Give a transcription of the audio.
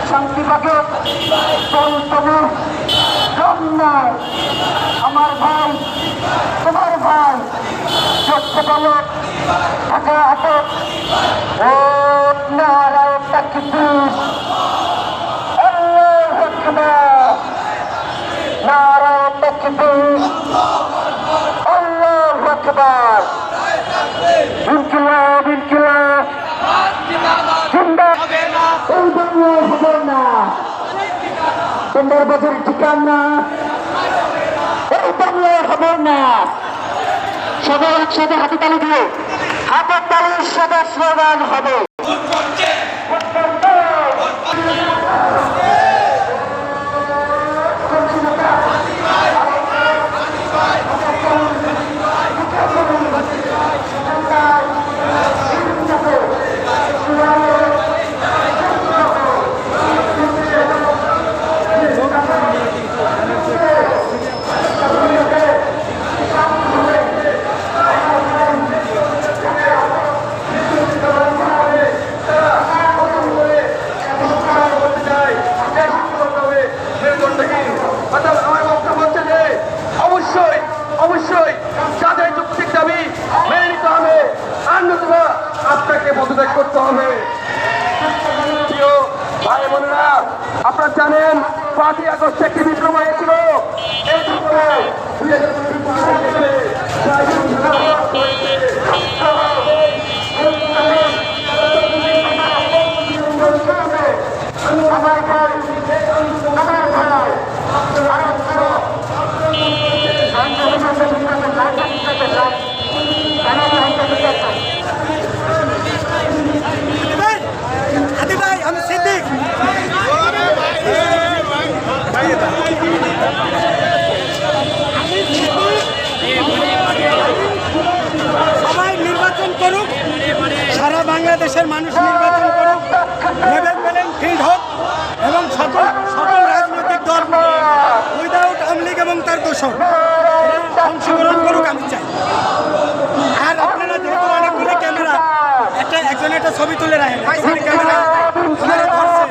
শান্তি পাকে তবু নয় আমার ভাই তোমার ভাই সত্য পালক ঢাকা আটক ও নারায়ণ তাকবীর আল্লাহু আকবার নারায়ণ তাকবীর আল্লাহু আকবার ইনকিলাব ইনকিলাব জিন্দাবাদ এই বাংলা হবে না বাজার ঠিকানা এই বাংলা হবে না সবাই একসাথে হাতে তালি দিয়ে হাতের তালির সাথে স্লোগান হবে অবশ্যই যাদের যুক্তির দাবি মেনে নিতে হবে আর নতুবা আপনাকে পদত্যাগ করতে হবে। প্রিয় ভাই বোনেরা, আপনারা জানেন 5ই আগস্ট একটি বিপ্লব হয়েছিল। এই সবাই নির্বাচন করুক, সারা বাংলাদেশের মানুষ নির্বাচন করুক, লেভেল প্লেইং ফিল্ড হোক এবং সকল রাজনৈতিক দল উইদাউট আওয়ামী লীগ এবং তার দোষর অংশগ্রহণ করুক আমি চাই। আর আপনারা যেহেতু অনেকগুলি ক্যামেরা একজন একটা ছবি তুলে রাখেন, ক্যামেরা ধরছে